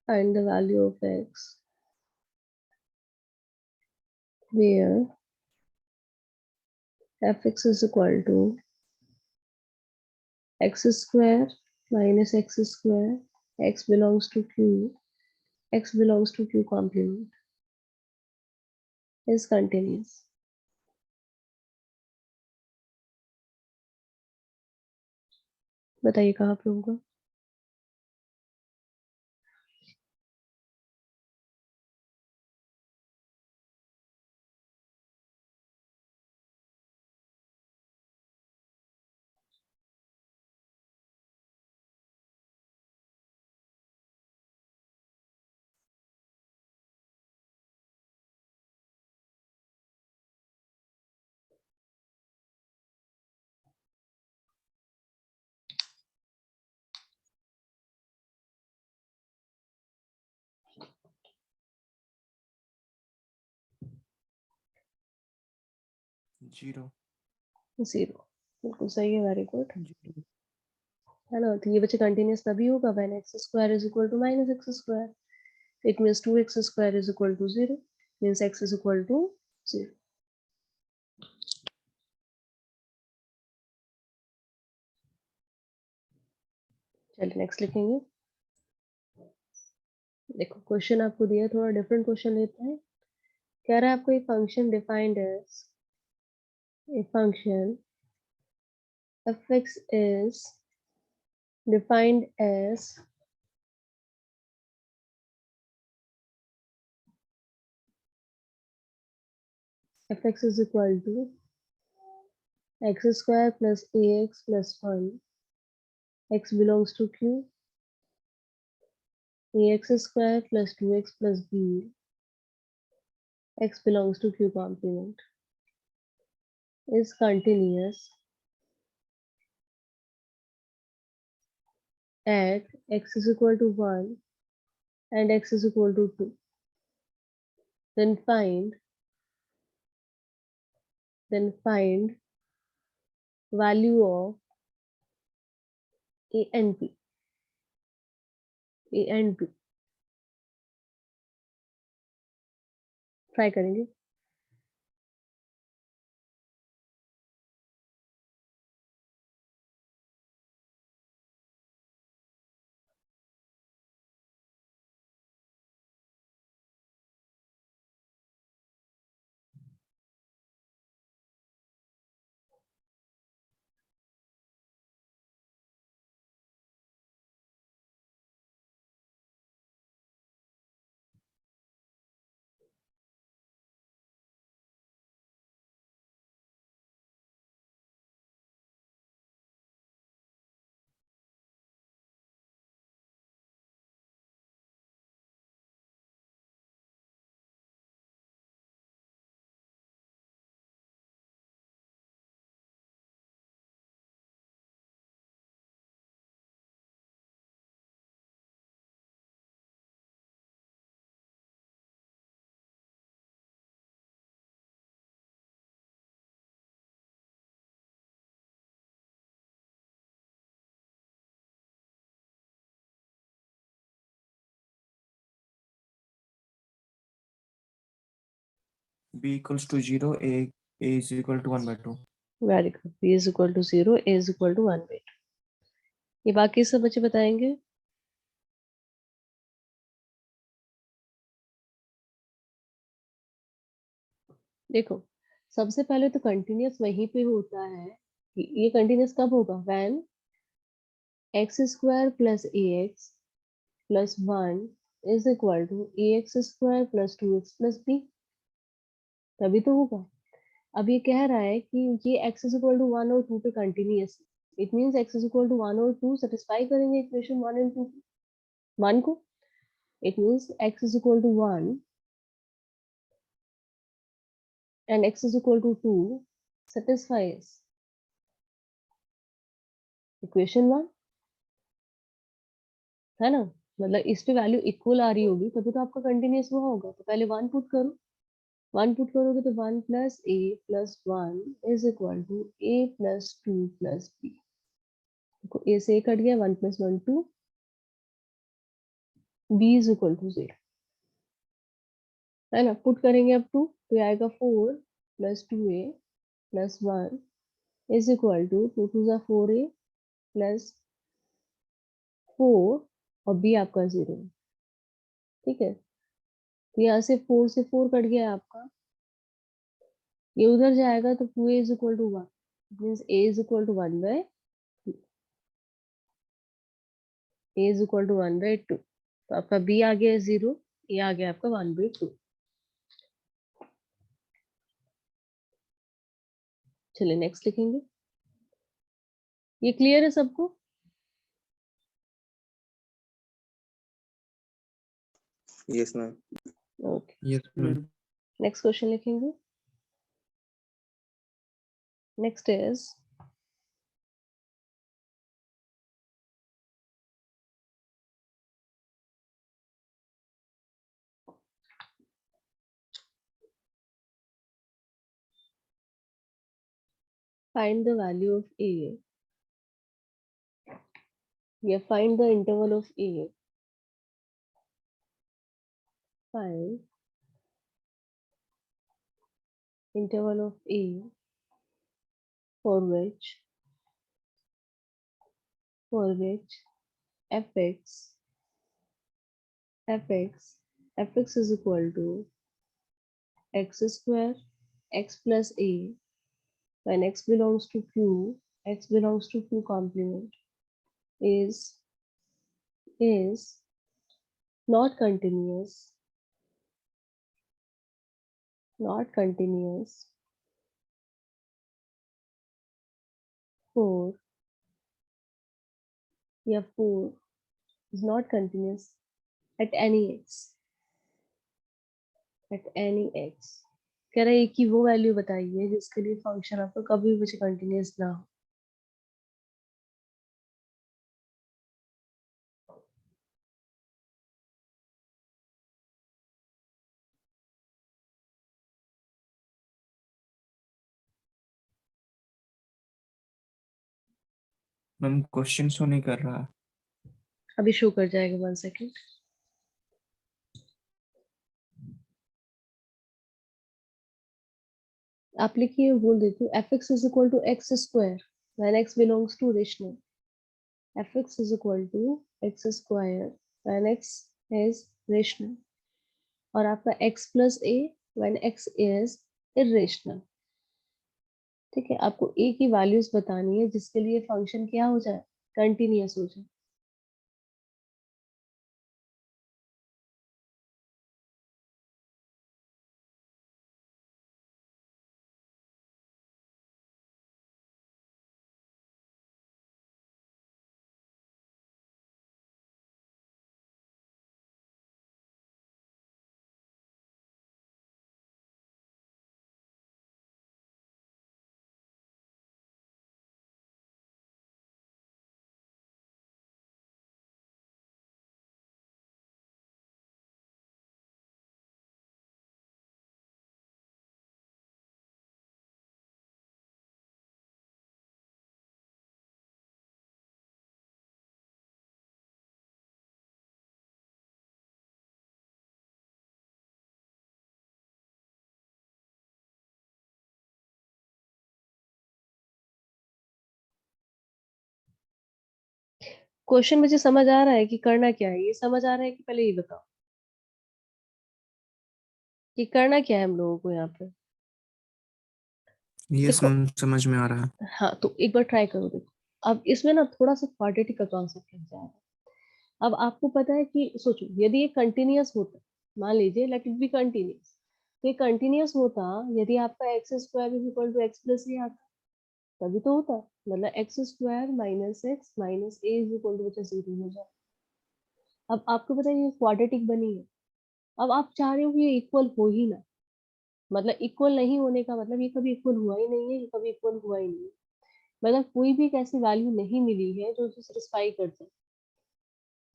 find the value of x where fx is equal to x square minus x square, x belongs to q, x belongs to q complement is continuous. बताइए कहाँ पे होगा? Zero. Zero, बिल्कुल सही है, very good, zero. है ना? तो ये बच्चे कंटिन्यूस तभी होगा when x square is equal to minus x square, it means 2x square is equal to 0, means x is equal to 0. चलिए नेक्स्ट लिखेंगे. देखो क्वेश्चन आपको दिया, थोड़ा डिफरेंट क्वेश्चन लेते हैं. कह रहा है आपको एक function defined as a function fx is defined as fx is equal to x square plus ax plus 1, x belongs to q, ax square plus 2x plus b, x belongs to q complement is continuous at x is equal to 1 and x is equal to 2. Then find value of a and b. a and b try करेंगे. b equals to 0, a is equal to 1/2. Very good. b is equal to 0, a is equal to 1/2. ये बाकी सब बच्चे बताएंगे. देखो सबसे पहले तो कंटिन्यूअस वहीं पे होता है कि ये कंटिन्यूअस कब होगा? When x square plus a x plus 1 is equal to a x square plus 2x plus b, तभी तो होगा. अब ये कह रहा है कि ये एक्स इज इक्वल टू 1 और 2 पे continuous, it means x is equal to 1 और 2 सेटिस्फाई करेंगे इक्वेशन 1 एंड 2 1 को. It means x is equal to 1 and x is equal to 2 satisfies equation 1, है ना? मतलब इस पे वैल्यू इक्वल आ रही होगी तभी तो आपका कंटिन्यूअस वो होगा. तो पहले 1 पुट करो, 1 पुट करोगे तो 1 plus a plus 1 is equal to a plus 2 plus b. देखो ए से ए कट गया, 1 plus 1 2, b is equal to 0, है ना। पुट करेंगे अब 2 तो ये आएगा 4 plus 2a plus 1 is equal to 2 2 जा 4a प्लस 4 और b आपका 0 है, ठीक है। तो यहाँ से 4 से 4 कट गया आपका, ये उधर जाएगा तो 2a is equal to 1 means a is equal to 1 by a is equal to 1 by 2। तो आपका b आ गया 0, a आ गया आपका 1 बाय 2। चलिए नेक्स्ट लिखेंगे। ये क्लियर है सबको? Yes, ma'am. Okay, Yes, ma'am. Next question लिखेंगे। Next is find the value of a, yeah, find the interval of a, find interval of a for which fx is equal to x square x plus a when x belongs to q complement is not continuous for yeah 4 is not continuous at any x कह रहा है कि वो value बताइए जिसके लिए function आपका कभी भी कंटिन्यूअस ना हो। मैम क्वेश्चन शो नहीं कर रहा। अभी शो कर जाएगा, 1 सेकेंड। आप लिखिए, बोल देती हूँ fx is equal to x square when x belongs to rational, fx is equal to x square when x is rational, और आपका x plus a when x is irrational। ठीक है, आपको a की वैल्यूज बतानी है जिसके लिए फंक्शन क्या हो जाए, कंटिन्यूअस हो जाए। क्वेश्चन मुझे समझ आ रहा है कि करना क्या है, ये समझ आ रहा है कि पहले ये बताओ कि करना क्या है हम लोगों को यहाँ पे। यस देखो, मैम, समझ में आ रहा है। हाँ तो एक बार ट्राई करो, देखो अब इसमें ना थोड़ा सा क्वाड्रेटिक का कॉन्सेप्ट लग जाएगा। अब आपको पता है कि सोचो यदि ये कंटिन्यूअस होता, मान लीजिए लेट इट बी कंटिन्यूअस, तो ये कंटिन्यूअस होता यदि आपका x square is equal to x plus a आता, तभी तो होता। मतलब x square minus x minus a is equal to 0 हो जाए। अब आपको पता है ये क्वाड्रेटिक बनी है, अब आप चाह रहे हो कि ये इक्वल हो ही ना, मतलब इक्वल नहीं होने का मतलब ये कभी इक्वल हुआ ही नहीं है, ये कभी इक्वल हुआ ही नहीं है। मतलब कोई भी एक ऐसी वैल्यू नहीं मिली है जो उसे सेटिस्फाई कर जाए।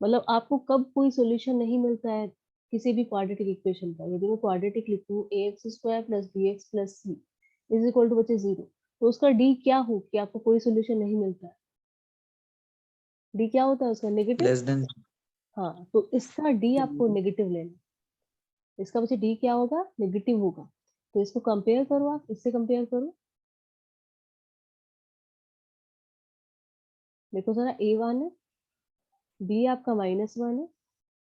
मतलब आपको कब कोई सॉल्यूशन नहीं मिलता है किसी भी क्वाड्रेटिक इक्वेशन का, यदि मैं क्वाड्रेटिक लिखूं a x square plus b x plus c is equal to बचे 0, तो उसका डी क्या हो कि आपको कोई सॉल्यूशन नहीं मिलता है। डी क्या होता है उसका, नेगेटिव। Less than हाँ, तो इसका डी आपको नेगेटिव लेना, इसका वजह डी क्या होगा, नेगेटिव होगा। तो इसको कंपेयर करो, आप इससे कंपेयर करो, देखो जरा A1 है, B आपका -1 है,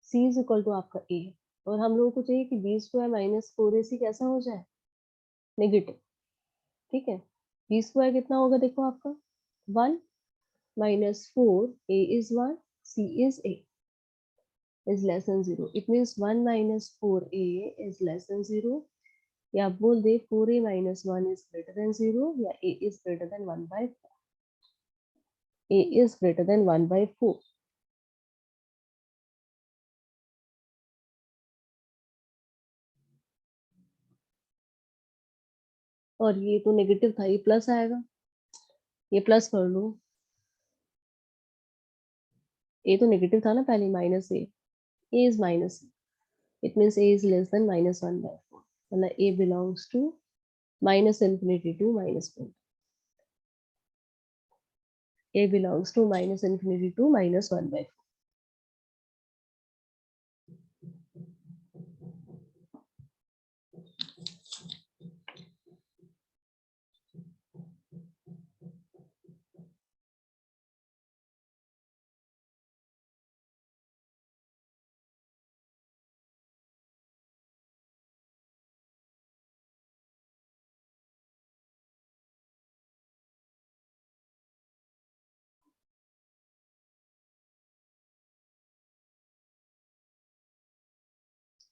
C इज इक्वल टू आपका A है, और हम लोगों को चाहिए कि B² - 4AC कैसा हो जाए, नेगेटिव। ठीक है, B² कितना होगा, देखो आपका 1 -4, A is 1, C is A is less than 0. It means 1 - 4A is less than 0, या आप बोल दे 4A - 1 is greater than 0, या A is greater than 1/4. A is greater than 1/4. और ये तो नेगेटिव था, ये प्लस आएगा, ये प्लस कर लो, ए तो नेगेटिव था ना पहले, -A, A is -A, it means A is less than -1/4, मतलब A belongs to -∞ to -1. A belongs to -∞ to -1/4.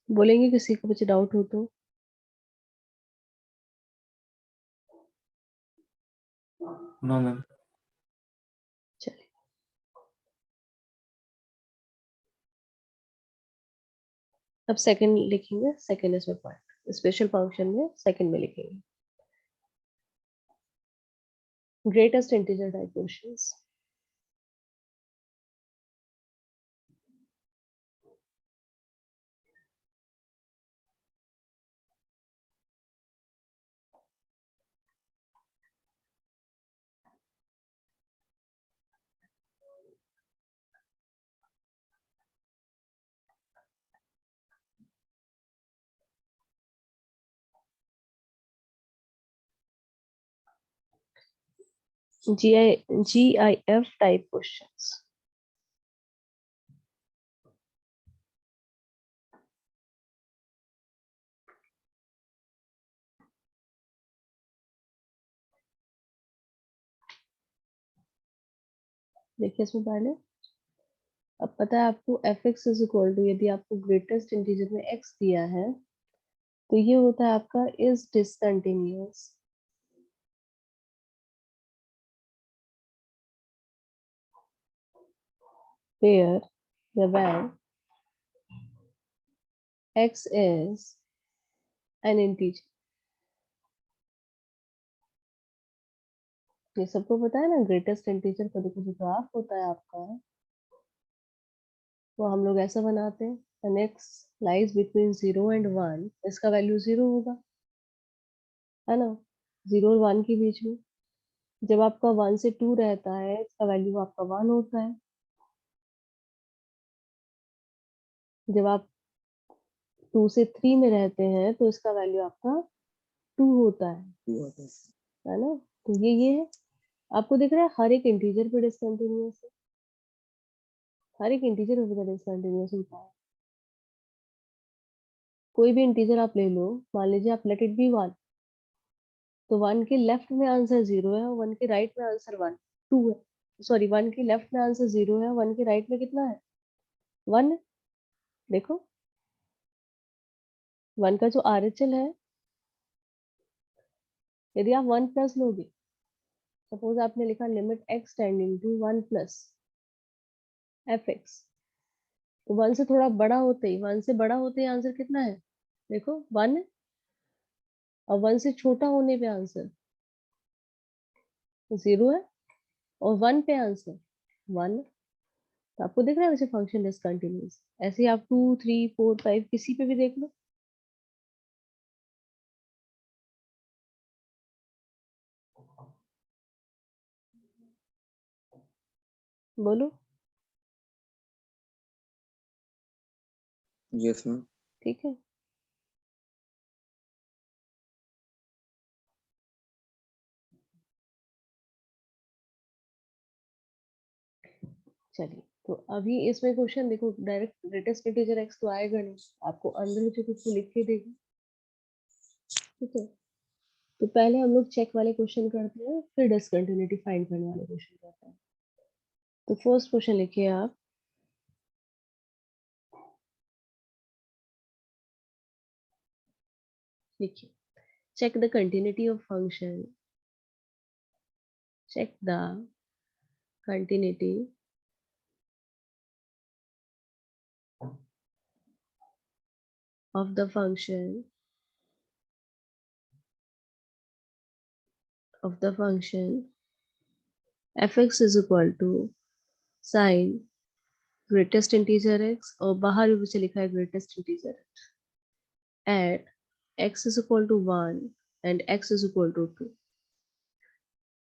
बोलेंगे किसी को कुछ डाउट हो तो? No ma'am. चलिए, अब सेकंड लिखेंगे, सेकंड इसमें पॉइंट, स्पेशल फंक्शन में सेकंड में लिखेंगे, greatest integer type questions. GIF type questions. देखिए इसमें पहले, अब पता है आपको fx इज इक्वल टू, यदि आपको ग्रेटेस्ट इंटीजर में x दिया है तो ये होता है आपका इज डिसकंटिन्यूअस, where या when x is an integer। ये सबको पता है ना, ग्रेटेस्ट इंटीजर का देखो जो ग्राफ होता है आपका, वो हम लोग ऐसा बनाते हैं, and x lies between 0 and 1, इसका वैल्यू 0 होगा, है ना, 0 और 1 के बीच में। जब आपका 1 से 2 रहता है, इसका वैल्यू आपका 1 होता है। जब आप 2 से 3 में रहते हैं तो इसका वैल्यू आपका 2 होता है ना। तो ये है, आपको दिख रहा है हर एक इंटीजर पे डिसकंटिन्यूअस है, हर एक इंटीजर पे डिसकंटिन्यूअस होता है। कोई भी इंटीजर आप ले लो, मान लीजिए आप लेट इट बी 1, तो 1 के लेफ्ट में आंसर 0 है और 1 के राइट में आंसर 1 2 है, सॉरी 1 के लेफ्ट में आंसर 0 है, 1 के राइट में कितना है, 1 है। देखो 1 का जो RHL है, यदि आप 1 प्लस लोगे, सपोज आपने लिखा limit x tending to 1 plus fx, तो 1 से थोड़ा बड़ा होते ही, 1 से बड़ा होते ही आंसर कितना है, देखो 1 है, और 1 से छोटा होने पे आंसर 0 है, और 1 पे आंसर 1 है। तो आपको दिख रहा है वैसे फंक्शन डिसकंटिन्यूअस, ऐसे ही आप 2 3 4 5 किसी पे भी देख लो। बोलो। Yes, ma'am. ठीक है। चलिए, तो अभी इसमें क्वेश्चन देखो, डायरेक्ट ग्रेटेस्ट इंटीजर एक्स तो आएगा नहीं, आपको अंदर मुझे कुछ लिख के देगी। ठीक है, तो पहले हम लोग चेक वाले क्वेश्चन करते हैं, फिर डिसकंटिन्यूटी फाइंड करने वाले क्वेश्चन करते हैं। तो फर्स्ट क्वेश्चन लिखिए आप, लिखिए check the continuity of function, check the continuity of the function fx is equal to sin greatest integer x, और बाहर भी मुझे लिखा है greatest integer x, at x is equal to 1 and x is equal to 2,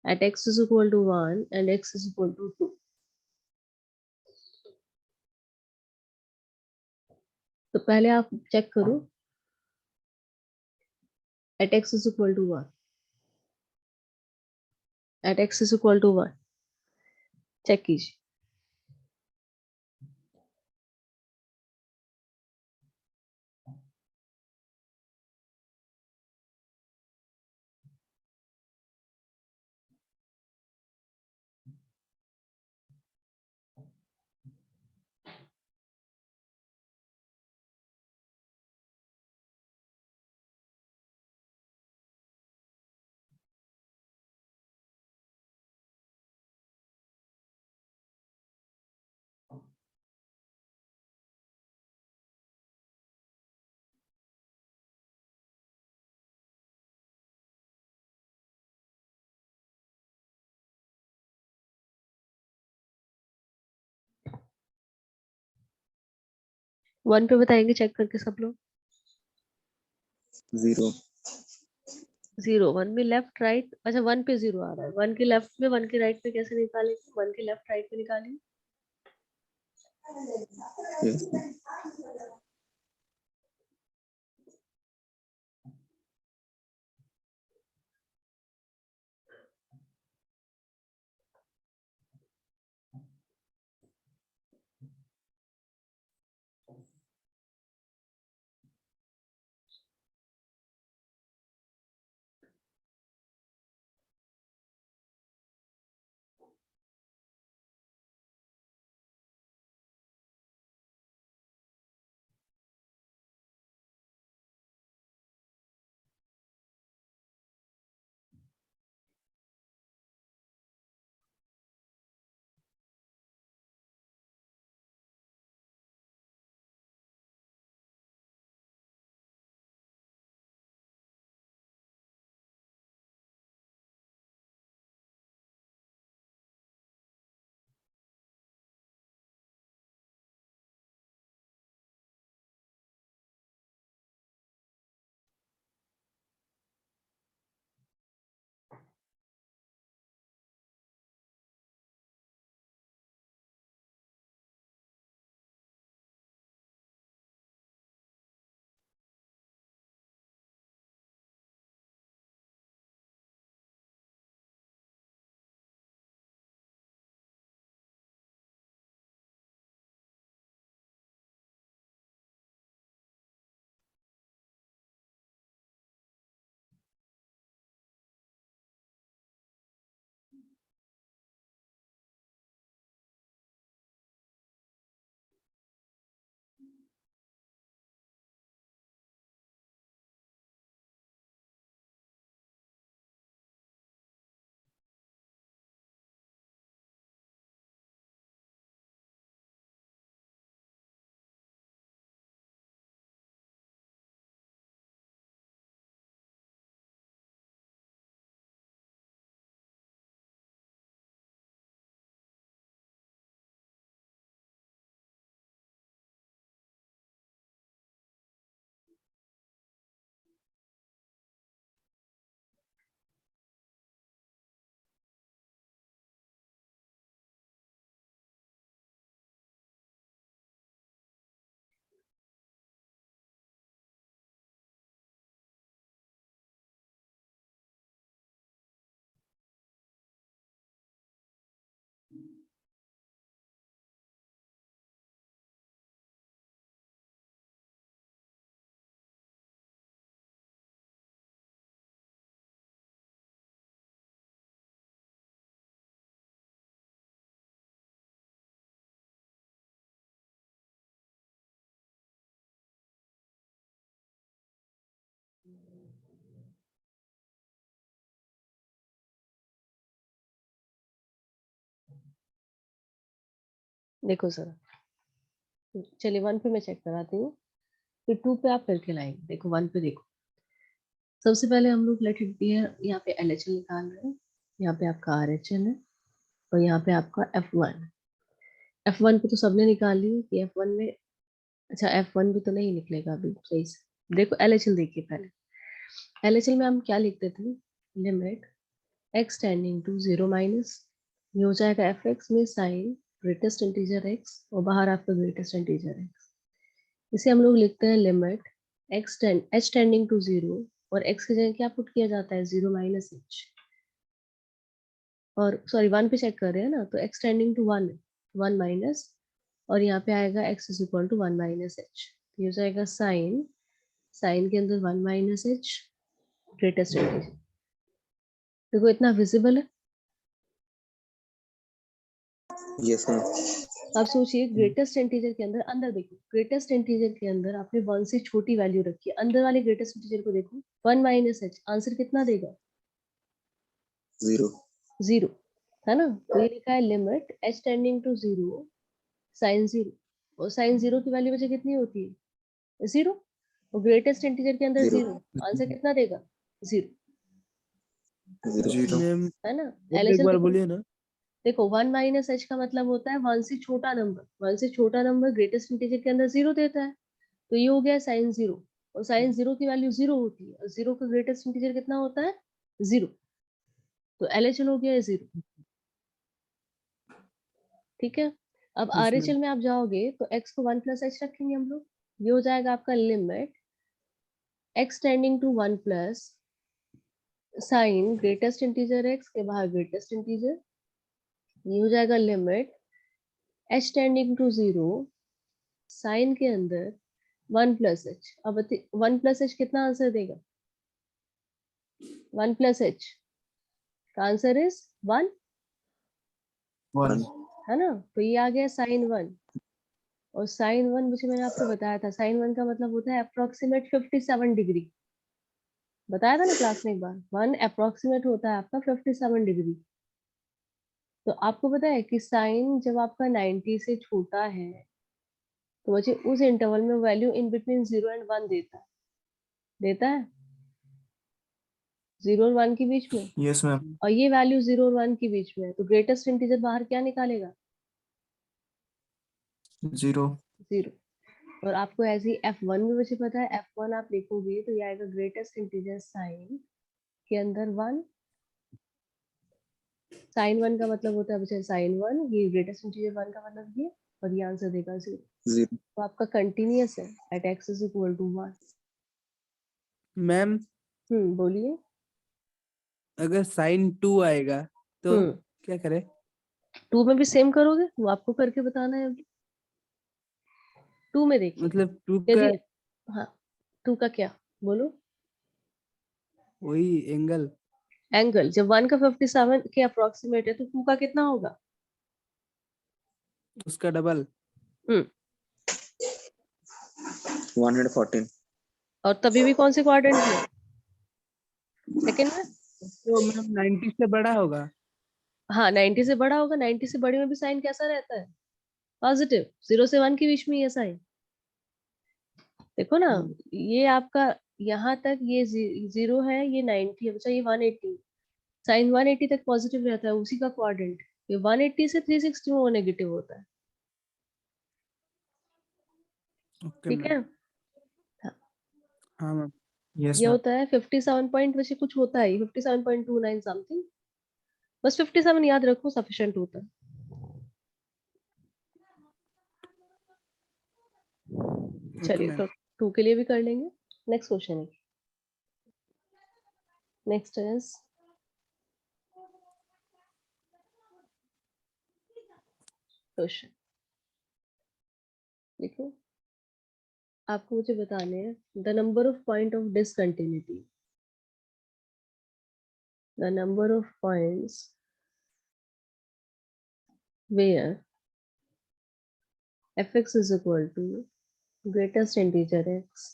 at x is equal to 1 and x is equal to 2। तो पहले आप check करो, at x is equal to 1, at x is equal to 1 check कीजिए। One पे बताएंगे check करके सब लोग। 0. 0 1 में लेफ्ट राइट, अच्छा 1 पे 0 आ रहा है, 1 के लेफ्ट में 1 के राइट पे कैसे निकालेंगे, 1 के लेफ्ट राइट पे निकालिए। Yes, ma'am. देखो सर, चलिए 1 पे मैं चेक कराती हूँ, फिर 2 पे आप करके लाएंगे। देखो 1 पे देखो, सबसे पहले हम लोग लेट इट बी है, यहाँ पे LHL निकाल रहे हैं, यहाँ पे आपका RHL है और यहाँ पे आपका F1। F1 पे तो सबने निकाल ली कि F1 में, अच्छा F1 भी तो नहीं निकलेगा अभी सही से। देखो LHL देखिए पहले, LHL में हम क्या लिखते थे, limit x tending to 0 minus, ये हो जाएगा fx में साइन ग्रेटेस्ट इंटीजर x और बाहर आपका ग्रेटेस्ट इंटीजर x। इसे हम लोग लिखते हैं लिमिट h टेंडिंग टू 0 और x की जगह क्या पुट किया जाता है, 0 माइनस h, और सॉरी 1 पे चेक कर रहे हैं ना, तो x टेंडिंग टू 1 माइनस, और यहाँ पे आएगा x is equal to 1 minus h, ये हो जाएगा साइन के अंदर 1 माइनस h ग्रेटेस्ट इंटीजर। देखो इतना विजिबल है। Yes, ma'am. आप सोचिए ग्रेटेस्ट इंटीजर के अंदर, अंदर देखो, ग्रेटेस्ट इंटीजर के अंदर आपने 1 से छोटी वैल्यू रखी है, अंदर वाले ग्रेटेस्ट इंटीजर को देखो, 1 माइनस h, आंसर कितना देगा, 0. 0, है ना। तो ये लिखा है limit h tending to 0 sine 0, और साइन 0 की वैल्यू बचे कितनी होती है, 0, और ग्रेटेस्ट इंटीजर के अंदर 0. 0, आंसर कितना देगा, 0, 0. जीरो। मैम है ना। एक LHL बार देखो, बोलिए ना। देखो 1 माइनस h का मतलब होता है 1 से छोटा नंबर, 1 से छोटा नंबर ग्रेटेस्ट इंटीजर के अंदर 0 देता है, तो ये हो गया साइन 0, और साइन 0 की वैल्यू 0 होती है, और 0 का ग्रेटेस्ट इंटीजर कितना होता है, 0, तो LHL हो गया 0, ठीक है। अब Yes, RHL ma'am. में आप जाओगे तो x को 1 प्लस h रखेंगे हम लोग, ये हो जाएगा आपका limit x tending to 1 plus sine greatest integer x के बाहर ग्रेटेस्ट इंटीजर, ये हो जाएगा limit h tending to 0 sine के अंदर 1 प्लस h। अब 1 प्लस h कितना आंसर देगा, 1 प्लस h का आंसर इज 1, 1 है ना। तो ये आ गया साइन 1, और साइन 1 मुझे मैंने आपको बताया था, साइन 1 का मतलब होता है अप्रोक्सीमेट 57 डिग्री, बताया था ना क्लास में एक बार, 1 अप्रोक्सीमेट होता है आपका 57 डिग्री। तो आपको पता है कि साइन जब आपका 90 से छोटा है तो मुझे उस इंटरवल में वैल्यू इन बिटवीन 0 एंड 1 देता है 0 और 1 के बीच में, यस मैम। और ये वैल्यू 0 और 1 के बीच में है, तो ग्रेटेस्ट इंटीजर बाहर क्या निकालेगा, 0 0। और आपको ऐसे ही F1 में मुझे पता है, F1 आप लिखोगे तो ये आएगा ग्रेटेस्ट इंटीजर साइन के अंदर 1, साइन 1 का मतलब होता है बच्चा साइन 1, ये ग्रेटेस्ट इंटीजर 1 का मतलब ये, और ये आंसर देगा 0। 0. तो आपका कंटिन्यूअस है at x is equal to 1। Ma'am बोलिए। अगर साइन 2 आएगा तो क्या करें? 2 में भी सेम करोगे, वो आपको करके बताना है अभी। 2 में देखिए, मतलब 2 का यदि, हाँ 2 का क्या, बोलो। वही एंगल। एंगल जब 1 का 57 के अप्रोक्सीमेट है तो 2 का कितना होगा, उसका डबल। 114. और तभी भी कौन से क्वाड्रेंट में, सेकंड में। तो मैम 90 से बड़ा होगा। हाँ 90 से बड़ा होगा, 90 से बड़े में भी साइन कैसा रहता है, पॉजिटिव, 0 से 1 के बीच में ये साइन, देखो ना। ये आपका यहाँ तक ये 0 है, ये 90 है बच्चा, ये 180, साइन 180 तक पॉजिटिव रहता है उसी का क्वाड्रेंट, ये 180 से 360 में वो नेगेटिव होता है, ओके ठीक है। मैम। हाँ मैम। यस ये मैम। होता है 57 पॉइंट, वैसे कुछ होता है 57.29 समथिंग, बस 57 याद रखो सफिशिएंट होता है। ओके चलिए मैम। तो 2 के लिए भी कर लेंगे। नेक्स्ट क्वेश्चन है, नेक्स्ट इज क्वेश्चन, देखो आपको मुझे बताने हैं the number of point of discontinuity, the number of points where fx is equal to greatest integer x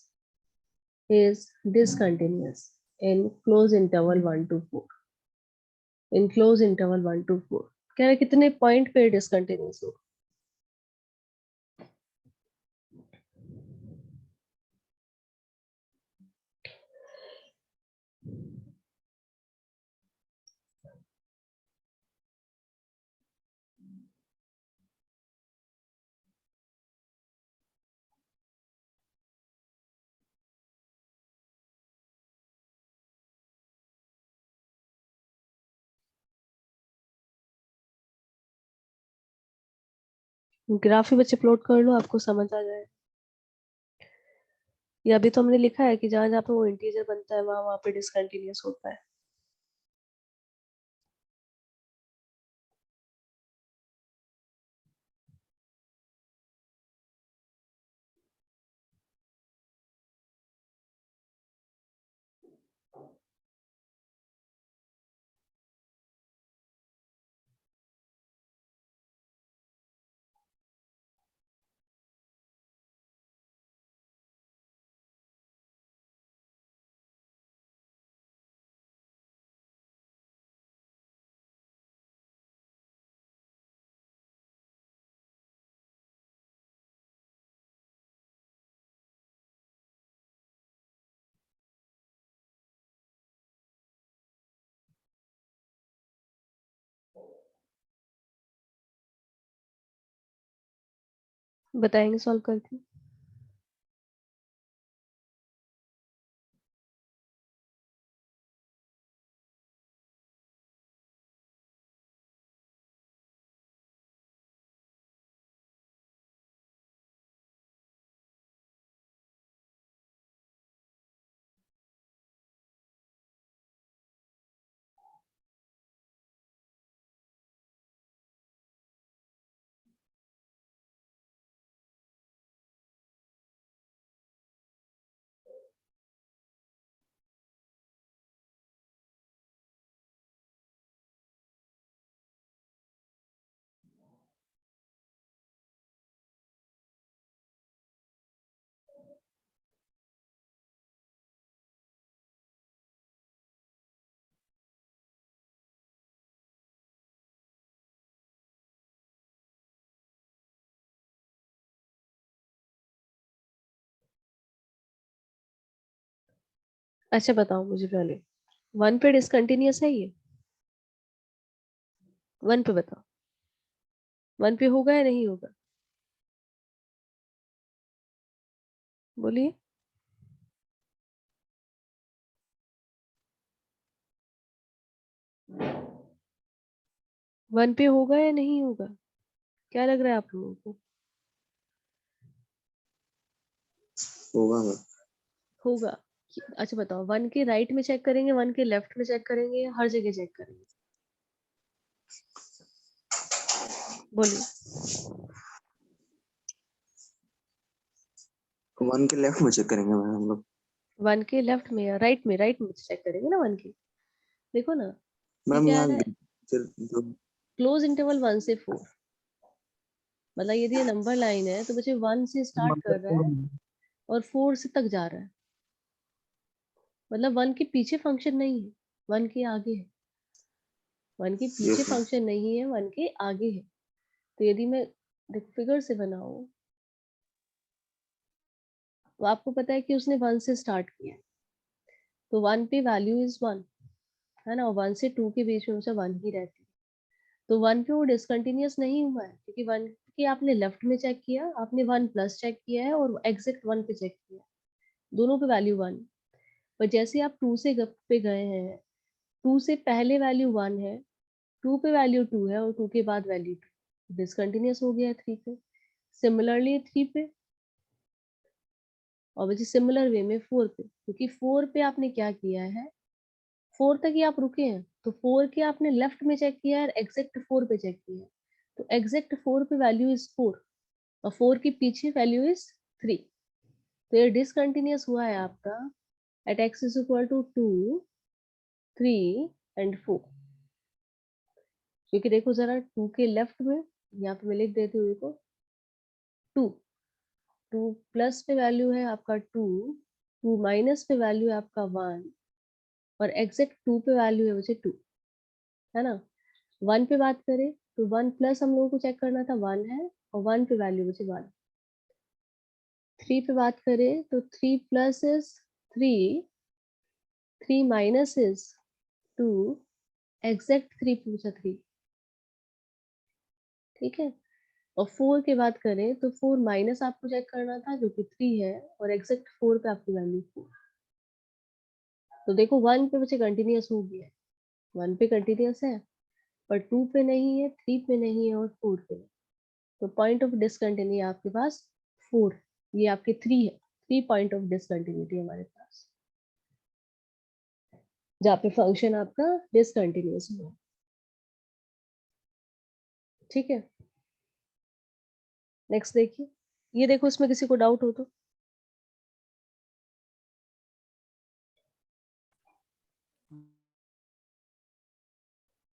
is discontinuous in close interval 1 to 4, in close interval 1 to 4, कह रहे कितने point पे discontinuous हो, ग्राफ ही बच्चे plot कर लो, आपको समझ आ जाए। ये अभी तो हमने लिखा है कि जहाँ जहाँ पे वो इंटीजर बनता है वहाँ वहाँ पे डिसकंटिन्यूअस होता है। बताएंगे सॉल्व करके। अच्छा बताओ मुझे पहले, 1 पे डिसकंटिन्यूअस है ये? 1 पे बताओ, 1 पे होगा या नहीं होगा? बोलिए। 1 पे होगा या नहीं होगा? क्या लग रहा है आप लोगों को? होगा मैम। होगा। अच्छा बताओ, 1 के राइट में चेक करेंगे, 1 के लेफ्ट में चेक करेंगे, हर जगह चेक करेंगे? बोलिए। 1 के लेफ्ट में चेक करेंगे मैम हम लोग। 1 के लेफ्ट में या राइट में? राइट में चेक करेंगे ना 1 के। देखो ना, ये मैम क्या यहाँ है, फिर जो क्लोज इंटरवल 1 से 4। मतलब यदि ये नंबर लाइन है तो बच्चे 1 से स्टार्ट कर रहा है और 4 से तक जा रहा है। मतलब 1 के पीछे फंक्शन नहीं है, 1 के आगे है। 1 के पीछे यस मैम। फंक्शन नहीं है, 1 के आगे है। तो यदि मैं फिगर से बनाऊं तो आपको पता है कि उसने 1 से स्टार्ट किया है, तो 1 पे वैल्यू इज 1 है ना, और 1 से 2 के बीच में हमेशा 1 ही रहती है। तो 1 पे वो डिसकंटिन्यूअस नहीं हुआ है, क्योंकि 1 की आपने लेफ्ट में चेक किया, आपने 1 प्लस चेक किया है और एग्जैक्ट 1 पे चेक किया, दोनों पे वैल्यू 1। पर जैसे आप 2 से पे गए हैं, 2 से पहले वैल्यू 1 है, 2 पे वैल्यू 2 है और 2 के बाद वैल्यू 2, डिसकंटिन्यूअस हो गया है 3 पे। सिमिलरली 3 पे, और वैसे सिमिलर वे में 4 पे, क्योंकि 4 पे आपने क्या किया है, 4 तक ही आप रुके हैं, तो 4 के आपने लेफ्ट में चेक किया है और एग्जैक्ट 4 पे चेक किया है। तो एग्जैक्ट 4 पे वैल्यू इज 4 और 4 के पीछे वैल्यू इज 3। तो ये डिसकंटिन्यूअस हुआ है आपका at x is equal to 2, 3 and 4। क्योंकि देखो जरा, 2 के लेफ्ट में, यहाँ पे मैं लिख देती हूँ, देखो 2, 2 प्लस पे वैल्यू है आपका 2, 2 माइनस पे वैल्यू है आपका 1 और एग्जैक्ट 2 पे वैल्यू है मुझे 2, है ना। 1 पे बात करें तो 1 प्लस हम लोगों को चेक करना था, 1 है और 1 पे वैल्यू मुझे 1। 3 पे बात करें तो 3 plus is 3, 3 minus is 2, exact 3 पूछा 3, ठीक है। और 4 की बात करें तो 4 माइनस आपको चेक करना था जो कि 3 है और एग्जैक्ट 4 पे आपकी वैल्यू 4। तो देखो 1 पे मुझे कंटिन्यूअस हो गया है, 1 पे कंटिन्यूअस है, पर 2 पे नहीं है, 3 पे नहीं है और 4 पे नहीं। तो पॉइंट ऑफ डिसकंटिन्यूटी आपके पास 4, ये आपके 3 है, 3 पॉइंट ऑफ डिसकंटिन्यूटी हमारे पास, जहाँ पे फंक्शन आपका डिसकंटिन्यूअस हुआ। ठीक है, नेक्स्ट देखिए, ये देखो इसमें किसी को डाउट हो तो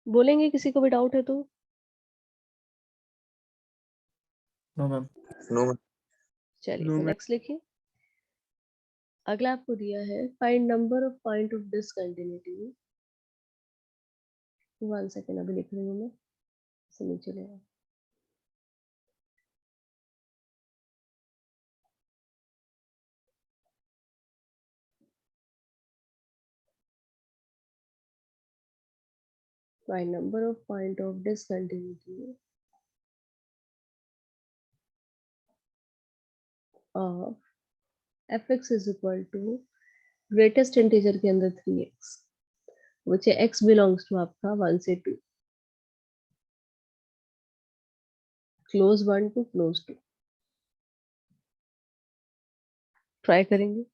बोलेंगे, किसी को भी डाउट है तो। No ma'am. नो चलिए No, तो ma'am. नेक्स्ट लिखिए। अगला आपको दिया है find number of point of discontinuity. 1 second अभी लिख रही हूँ मैं, से नीचे ले आओ। Find number of point of discontinuity of fx is equal to greatest integer के अंदर 3x, which है x belongs to आपका 1 से 2, close 1 to close 2। ट्राई करेंगे।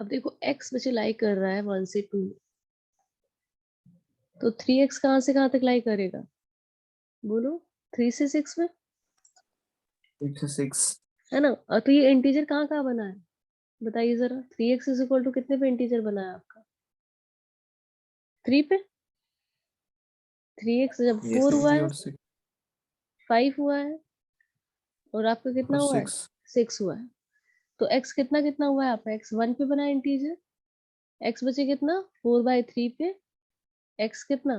अब देखो x बच्चे लाई कर रहा है 1 से 2, तो 3x कहाँ से कहाँ तक लाई करेगा, बोलो। 3 से 6 में 6 है ना। और तो ये इंटीजर कहाँ कहाँ बना है बताइए जरा। 3x इज इक्वल टू कितने पे इंटीजर बना है आपका, 3 पे। 3x जब 4 हुआ है, और 6 5 हुआ है, और आपका कितना और हुआ है, 6 6 हुआ है। तो x कितना कितना हुआ है आपका, x 1 पे बना इंटीजर, x बचे कितना 4/3 पे, x कितना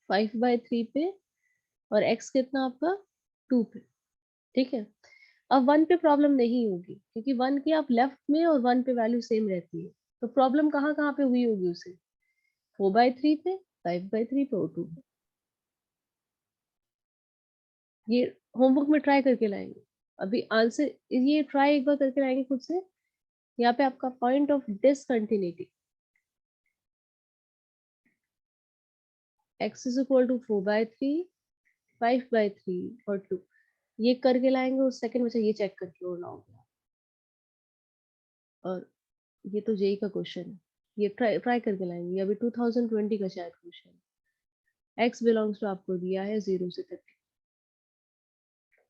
5/3 पे, और x कितना आपका 2 पे। ठीक है, अब 1 पे प्रॉब्लम नहीं होगी, क्योंकि 1 की आप लेफ्ट में और 1 पे वैल्यू सेम रहती है। तो प्रॉब्लम कहाँ कहाँ पे हुई होगी उसे, 4/3 पे, 5/3 पे और 2 पे। ये होमवर्क में ट्राई करके लाएंगे, अभी आंसर ये ट्राई एक बार करके लाएंगे खुद से। यहाँ पे आपका point of discontinuity x is equal to 4/3, 5/3 और 2, ये करके लाएंगे। उस सेकंड में से ये चेक करके और लाओगे। और ये तो जेई का क्वेश्चन है, ये ट्राई ट्राई करके लाएंगे। अभी 2020 का शायद क्वेश्चन है। x बिलोंग्स टू आपको दिया है 0 से 30।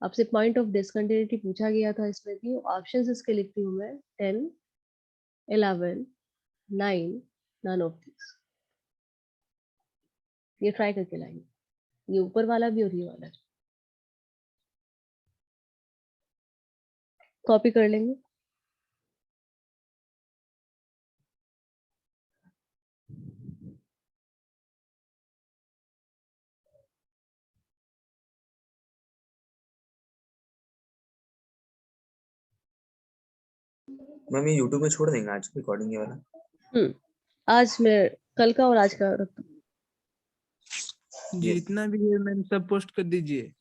आपसे पॉइंट ऑफ डिसकंटिन्यूटी पूछा गया था, इसमें भी ऑप्शंस इसके लिखती हूँ मैं, 10, 11, 9, नन ऑफ दिस। ये ट्राई करके लाएंगे, ये ऊपर वाला भी और ये वाला भी। कॉपी कर लेंगे। मैम ये यूट्यूब में छोड़ देंगे आज रिकॉर्डिंग ये वाला। आज मैं कल का और आज का रखता हूँ। Yes. जितना भी है मैम सब पोस्ट कर दीजिए।